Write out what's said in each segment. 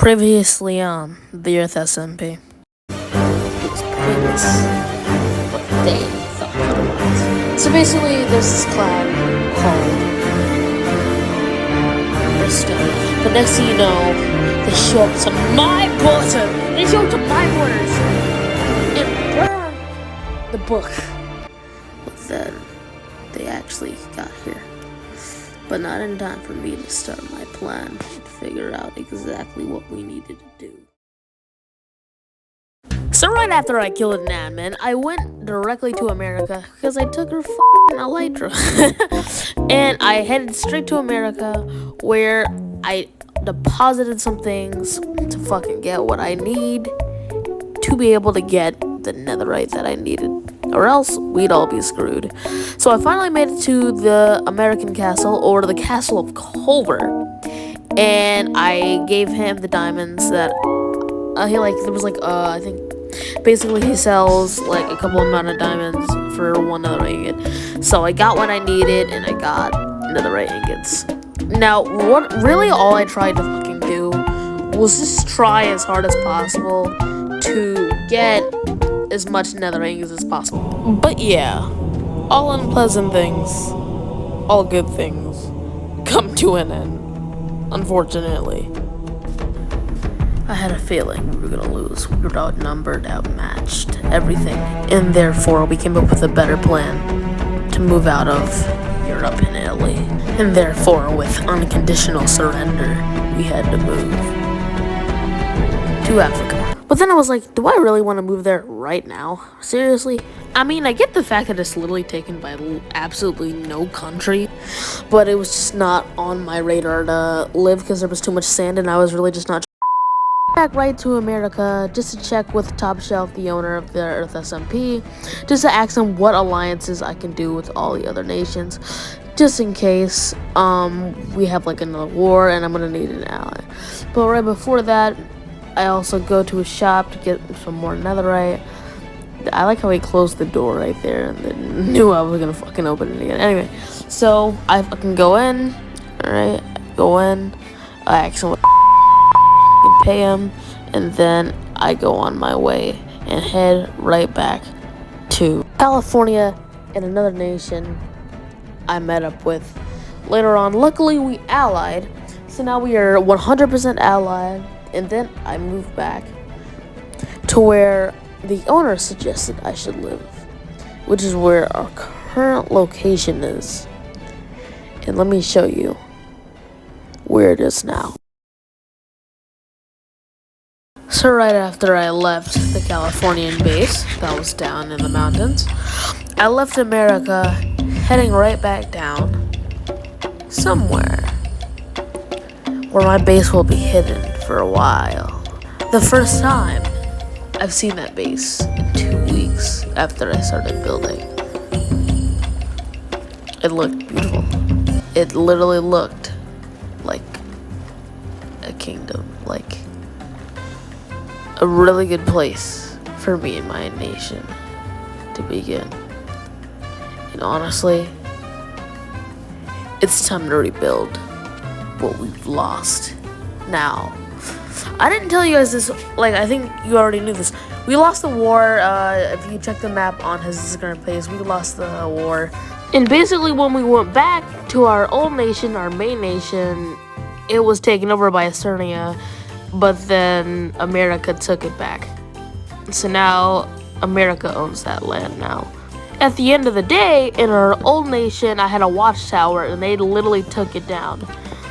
Previously on the Earth SMP. It was pointless, but they thought otherwise. So basically, there's this clan called Epsiode. But next thing you know, they show up to my border. They show up to my borders and burn the book. But then they actually got here. But not in time for me to start my plan and figure out exactly what we needed to do. So right after I killed an admin, I went directly to America because I took her f***ing elytra. And I headed straight to America where I deposited some things to fucking get what I need to be able to get the netherite that I needed. Or else we'd all be screwed. So I finally made it to the American castle, or the castle of Culver, and I gave him the diamonds that I think basically he sells like a couple amount of diamonds for one netherite ingot. So I got what I needed, and I got netherite ingots. Now, what really all I tried to fucking do was just try as hard as possible to get as much nether ingots as possible. But yeah, all unpleasant things, all good things, come to an end, unfortunately. I had a feeling we were gonna lose. We were outnumbered, outmatched, everything. And therefore, we came up with a better plan to move out of Europe and Italy. And therefore, with unconditional surrender, we had to move to Africa. But then I was like, do I really want to move there right now? Seriously? I mean, I get the fact that it's literally taken by absolutely no country, but it was just not on my radar to live because there was too much sand, and I was really just not back right to America just to check with Top Shelf, the owner of the Earth SMP, just to ask him what alliances I can do with all the other nations, just in case we have like another war and I'm gonna need an ally. But right before that, I also go to a shop to get some more netherite. I like how he closed the door right there and then knew I was gonna fucking open it again. Anyway, so I fucking go in, alright, I ask him what and pay him, and then I go on my way and head right back to California and another nation I met up with later on. Luckily, we allied, so now we are 100% allied. And then I moved back to where the owner suggested I should live, which is where our current location is. And let me show you where it is now. So right after I left the Californian base that was down in the mountains, I left America heading right back down somewhere where my base will be hidden for a while. The first time I've seen that base in 2 weeks after I started building. It looked beautiful. It literally looked like a kingdom, like a really good place for me and my nation to begin. And honestly, it's time to rebuild what we've lost. Now, I didn't tell you guys this, like, I think you already knew this. We lost the war. If you check the map on his Instagram page, we lost the war. And basically, when we went back to our old nation, our main nation, it was taken over by Esternia, but then America took it back. So now America owns that land now. At the end of the day, in our old nation, I had a watchtower, and they literally took it down.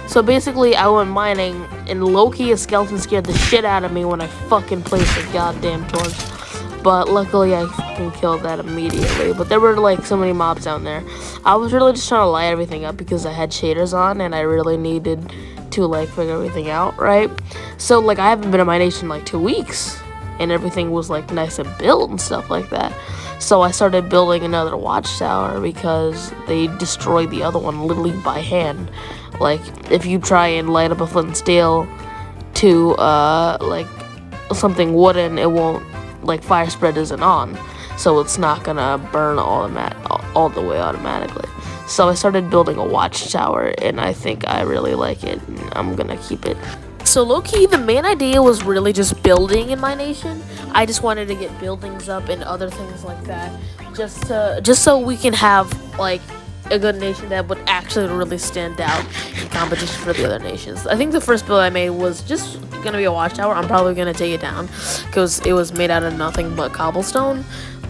So basically, I went mining, and low-key a skeleton scared the shit out of me when I fucking placed a goddamn torch. But luckily, I fucking killed that immediately. But there were, like, so many mobs down there. I was really just trying to light everything up because I had shaders on, and I really needed to, like, figure everything out, right? So, like, I haven't been in my nation, like, 2 weeks, and everything was, like, nice and built and stuff like that. So I started building another watchtower because they destroyed the other one literally by hand. Like, if you try and light up a flint and steel to, like, something wooden, it won't, like, fire spread isn't on. So it's not gonna burn all the way automatically. So I started building a watchtower, and I think I really like it, and I'm gonna keep it. So low-key, the main idea was really just building in my nation. I just wanted to get buildings up and other things like that, just so we can have like a good nation that would actually really stand out in competition for the other nations. I think the first build I made was just gonna be a watchtower. I'm probably gonna take it down because it was made out of nothing but cobblestone.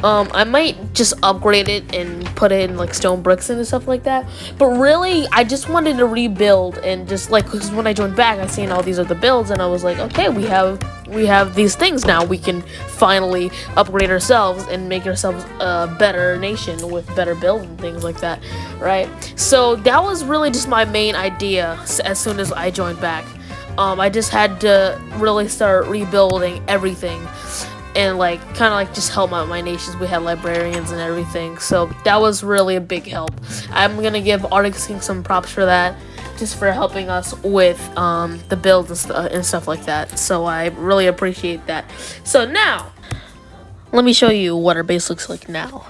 I might just upgrade it and put it in like stone bricks and stuff like that. But really, I just wanted to rebuild and just like, because when I joined back, I seen all these other builds and I was like, okay, we have these things now. We can finally upgrade ourselves and make ourselves a better nation with better builds and things like that, right? So that was really just my main idea as soon as I joined back. I just had to really start rebuilding everything and like kind of like just help out my nations. We had librarians and everything, so that was really a big help. I'm gonna give Arctic King some props for that, just for helping us with the builds and stuff like that. So I really appreciate that. So now let me show you what our base looks like now.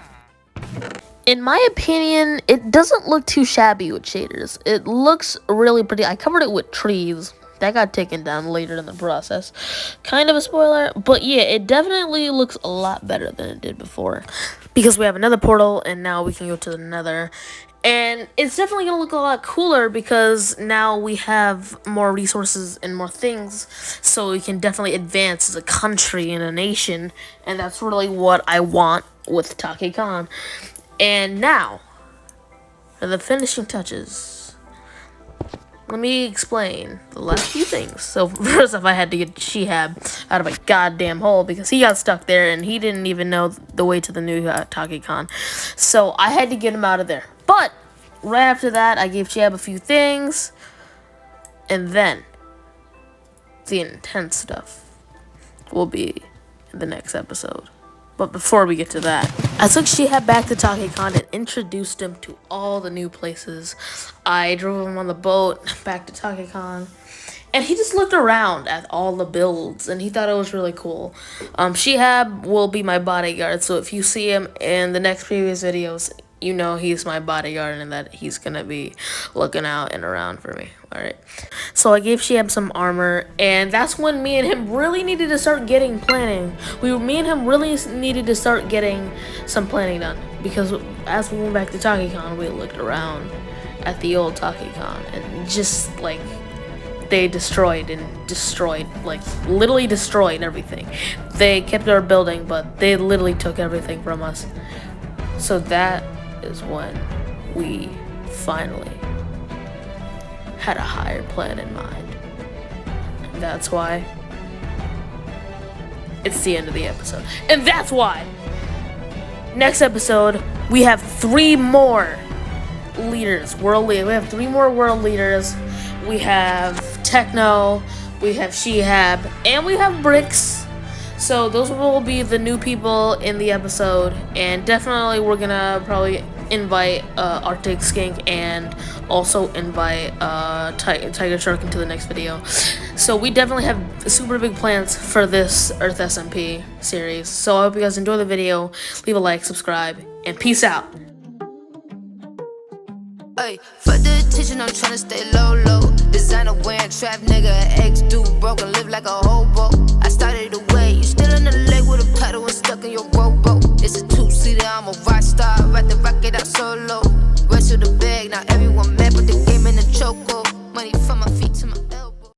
In my opinion, it doesn't look too shabby with shaders. It looks really pretty. I covered it with trees. That got taken down later in the process. Kind of a spoiler, but yeah, it definitely looks a lot better than it did before. Because we have another portal, and now we can go to the nether. And it's definitely going to look a lot cooler because now we have more resources and more things. So we can definitely advance as a country and a nation. And that's really what I want with Take Khan. And now, for the finishing touches. Let me explain the last few things. So first off, I had to get Shihab out of a goddamn hole because he got stuck there and he didn't even know the way to the new Take Khan. So I had to get him out of there. But right after that, I gave Shihab a few things. And then the intense stuff will be in the next episode. But before we get to that, I took Shihab back to Take Khan and introduced him to all the new places. I drove him on the boat back to Take Khan, and he just looked around at all the builds, and he thought it was really cool. Shihab will be my bodyguard, so if you see him in the next previous videos, you know he's my bodyguard and that he's gonna be looking out and around for me. Alright, so I gave Shihab some armor, and that's when me and him really needed to start getting planning. Me and him really needed to start getting some planning done, because as we went back to Take Khan, we looked around at the old Take Khan, and just like they destroyed, like literally destroyed everything. They kept our building, but they literally took everything from us. So that is when we finally had a higher plan in mind. And that's why it's the end of the episode. And that's why next episode we have 3 more leaders, world leaders. We have 3 more world leaders. We have Techno, we have Shihab, and we have Bricks. So those will be the new people in the episode, and definitely we're gonna probably invite Arctic Skink and also invite Tiger Shark into the next video. So we definitely have super big plans for this Earth SMP series. So I hope you guys enjoy the video. Leave a like, subscribe, and peace out. Hey, fuck the attention, I'm tryna stay low. Designer wearing trap nigga, ex-dude broke and live like a hobo. I started away, you still in the lake with a paddle and stuck in your rowboat. It's a 2-seater, I'm a rock star, ride the rocket out solo.